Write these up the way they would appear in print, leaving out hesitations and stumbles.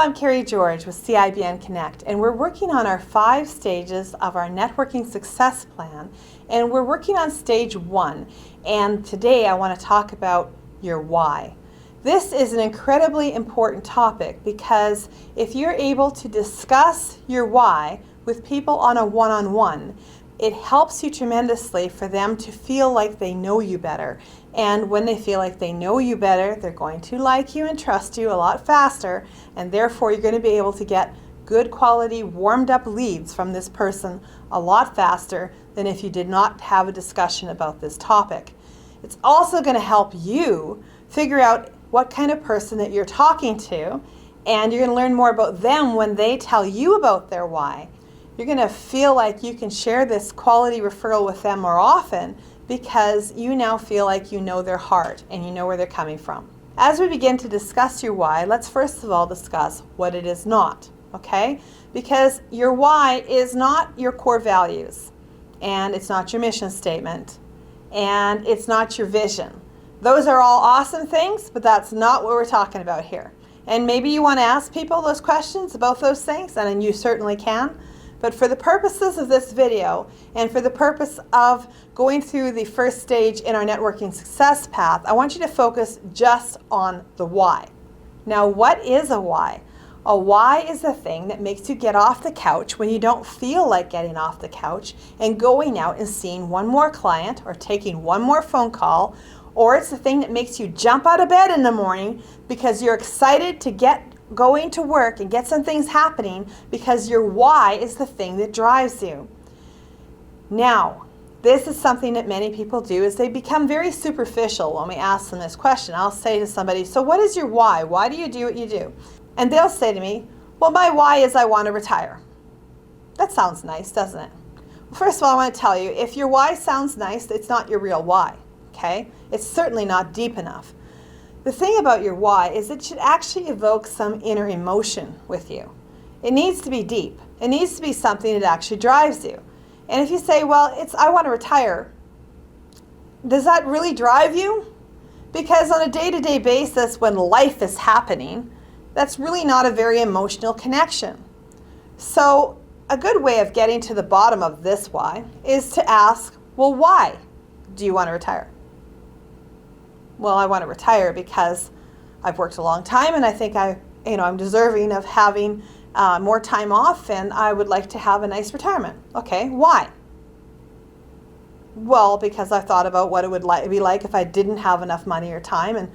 I'm Kerry George with CIBN Connect, and we're working on our 5 stages of our networking success plan, and we're working on stage 1. And today I want to talk about your why. This is an incredibly important topic because if you're able to discuss your why with people on a one-on-one, it helps you tremendously for them to feel like they know you better. And when they feel like they know you better, they're going to like you and trust you a lot faster, and therefore you're going to be able to get good quality, warmed up leads from this person a lot faster than if you did not have a discussion about this topic. It's also going to help you figure out what kind of person that you're talking to, and you're going to learn more about them when they tell you about their why. You're going to feel like you can share this quality referral with them more often because you now feel like you know their heart and you know where they're coming from. As we begin to discuss your why, let's first of all discuss what it is not, okay? Because your why is not your core values, and it's not your mission statement, and it's not your vision. Those are all awesome things, but that's not what we're talking about here. And maybe you want to ask people those questions about those things, and you certainly can. But for the purposes of this video, and for the purpose of going through the first stage in our networking success path, I want you to focus just on the why. Now, what is a why? A why is the thing that makes you get off the couch when you don't feel like getting off the couch and going out and seeing one more client or taking one more phone call, or it's the thing that makes you jump out of bed in the morning because you're excited to get going to work and get some things happening because your why is the thing that drives you. Now, this is something that many people do is they become very superficial when we ask them this question. I'll say to somebody, so what is your why? Why do you do what you do? And they'll say to me, well, my why is I want to retire. That sounds nice, doesn't it? Well, first of all, I want to tell you, if your why sounds nice, it's not your real why, okay? It's certainly not deep enough. The thing about your why is it should actually evoke some inner emotion with you. It needs to be deep. It needs to be something that actually drives you. And if you say, well, it's I want to retire, does that really drive you? Because on a day-to-day basis when life is happening, that's really not a very emotional connection. So a good way of getting to the bottom of this why is to ask, well, why do you want to retire? Well, I want to retire because I've worked a long time and I think I'm deserving of having more time off, and I would like to have a nice retirement. Okay, why? Well, because I thought about what it would be like if I didn't have enough money or time, and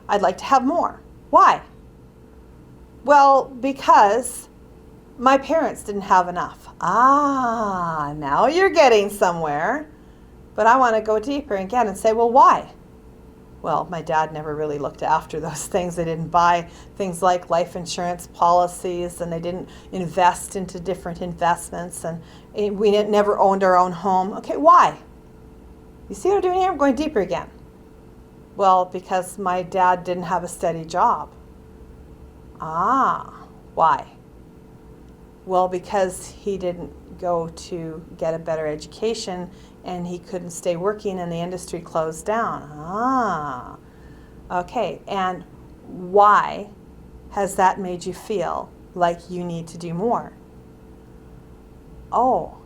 I'd like to have more. Why? Well, because my parents didn't have enough. Ah, now you're getting somewhere. But I want to go deeper again and say, well, why? Well, my dad never really looked after those things. They didn't buy things like life insurance policies, and they didn't invest into different investments, and we never owned our own home. Okay, why? You see what I'm doing here? I'm going deeper again. Well, because my dad didn't have a steady job. Ah, why? Well, because he didn't go to get a better education and he couldn't stay working and the industry closed down. Ah, okay. And why has that made you feel like you need to do more? Oh,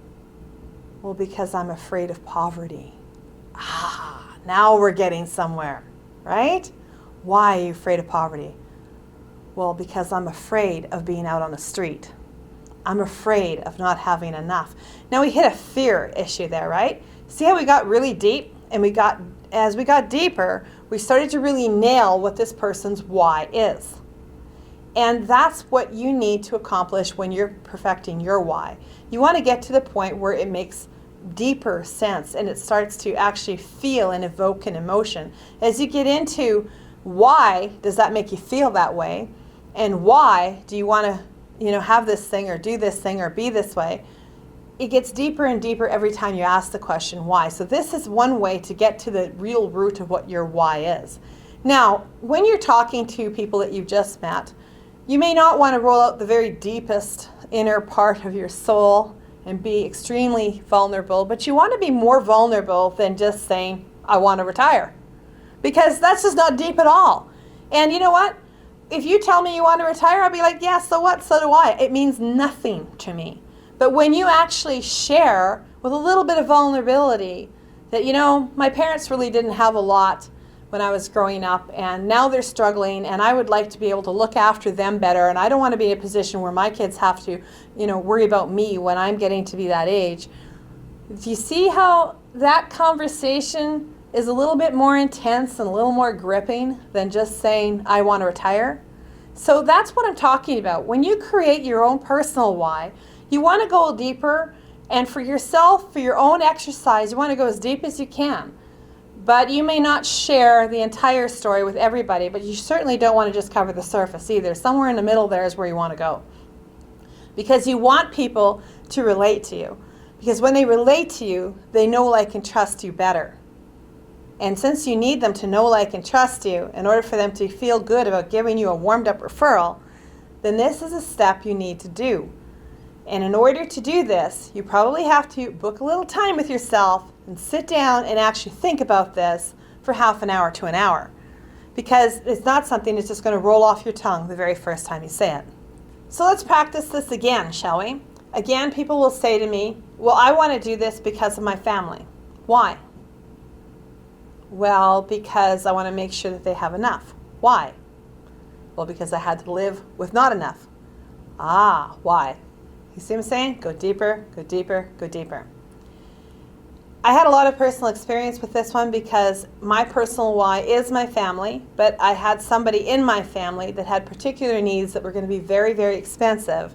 well, because I'm afraid of poverty. Ah, now we're getting somewhere, right? Why are you afraid of poverty? Well, because I'm afraid of being out on the street. I'm afraid of not having enough. Now we hit a fear issue there, right? See how we got really deep, and as we got deeper, we started to really nail what this person's why is. And that's what you need to accomplish when you're perfecting your why. You want to get to the point where it makes deeper sense and it starts to actually feel and evoke an emotion. As you get into why does that make you feel that way, and why do you want to have this thing or do this thing or be this way, it gets deeper and deeper every time you ask the question why. So this is one way to get to the real root of what your why is. Now, when you're talking to people that you've just met, you may not want to roll out the very deepest inner part of your soul and be extremely vulnerable, but you want to be more vulnerable than just saying, I want to retire. Because that's just not deep at all. And you know what? if you tell me you want to retire, I'll be like, yeah, so what? So do I. It means nothing to me. But when you actually share with a little bit of vulnerability that, my parents really didn't have a lot when I was growing up, and now they're struggling, and I would like to be able to look after them better, and I don't want to be in a position where my kids have to, worry about me when I'm getting to be that age. Do you see how that conversation is a little bit more intense and a little more gripping than just saying, I want to retire? So that's what I'm talking about. When you create your own personal why, you want to go deeper, and for yourself, for your own exercise, you want to go as deep as you can. But you may not share the entire story with everybody, but you certainly don't want to just cover the surface either. Somewhere in the middle there is where you want to go. Because you want people to relate to you. Because when they relate to you, they know, like, and trust you better. And since you need them to know, like, and trust you in order for them to feel good about giving you a warmed up referral, then this is a step you need to do. And in order to do this, you probably have to book a little time with yourself and sit down and actually think about this for half an hour to an hour. Because it's not something that's just going to roll off your tongue the very first time you say it. So let's practice this again, shall we? Again, people will say to me, well, I want to do this because of my family. Why? Well, because I want to make sure that they have enough. Why? Well, because I had to live with not enough. Ah, why? You see what I'm saying? Go deeper, go deeper, go deeper. I had a lot of personal experience with this one because my personal why is my family, but I had somebody in my family that had particular needs that were going to be very, very expensive.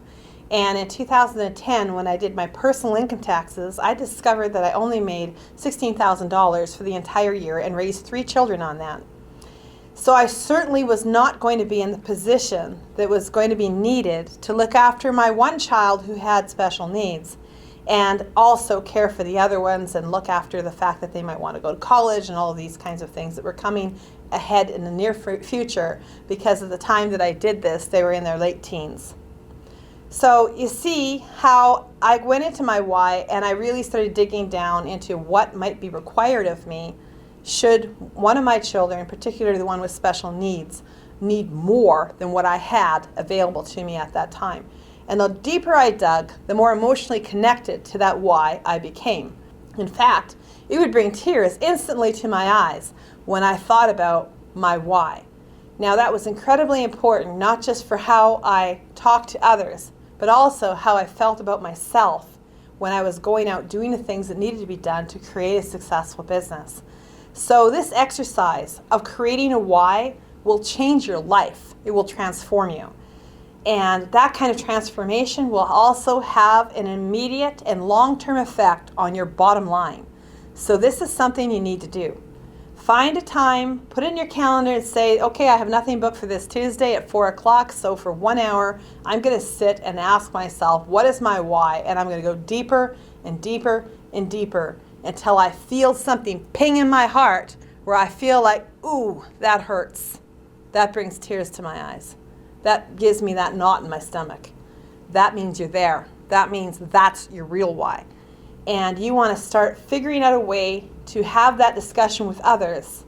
And in 2010, when I did my personal income taxes, I discovered that I only made $16,000 for the entire year and raised 3 children on that. So I certainly was not going to be in the position that was going to be needed to look after my one child who had special needs and also care for the other ones and look after the fact that they might want to go to college and all of these kinds of things that were coming ahead in the near future because at the time that I did this, they were in their late teens. So you see how I went into my why and I really started digging down into what might be required of me should one of my children, particularly the one with special needs, need more than what I had available to me at that time. And the deeper I dug, the more emotionally connected to that why I became. In fact, it would bring tears instantly to my eyes when I thought about my why. Now that was incredibly important, not just for how I talked to others, but also how I felt about myself when I was going out doing the things that needed to be done to create a successful business. So this exercise of creating a why will change your life. It will transform you. And that kind of transformation will also have an immediate and long-term effect on your bottom line. So this is something you need to do. Find a time, put it in your calendar and say, okay, I have nothing booked for this Tuesday at 4 o'clock, so for 1 hour, I'm going to sit and ask myself, what is my why? And I'm going to go deeper and deeper and deeper until I feel something ping in my heart where I feel like, ooh, that hurts. That brings tears to my eyes. That gives me that knot in my stomach. That means you're there. That means that's your real why. And you want to start figuring out a way to have that discussion with others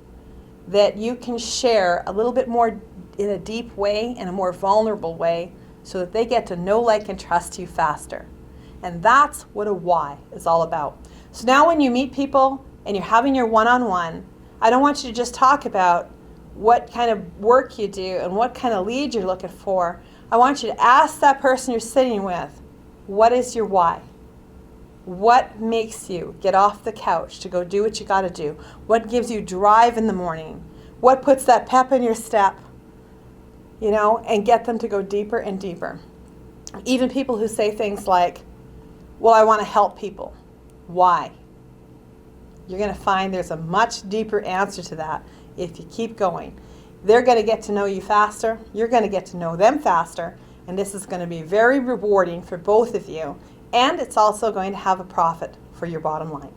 that you can share a little bit more in a deep way, in a more vulnerable way, so that they get to know, like, and trust you faster. And that's what a why is all about. So now when you meet people and you're having your one-on-one, I don't want you to just talk about what kind of work you do and what kind of lead you're looking for. I want you to ask that person you're sitting with, what is your why? What makes you get off the couch to go do what you got to do? What gives you drive in the morning? What puts that pep in your step? And get them to go deeper and deeper. Even people who say things like, well, I want to help people. Why? You're going to find there's a much deeper answer to that if you keep going. They're going to get to know you faster. You're going to get to know them faster. And this is going to be very rewarding for both of you. And it's also going to have a profit for your bottom line.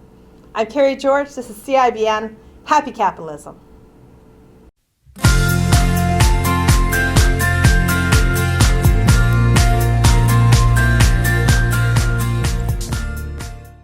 I'm Kerry George. This is CIBN. Happy capitalism.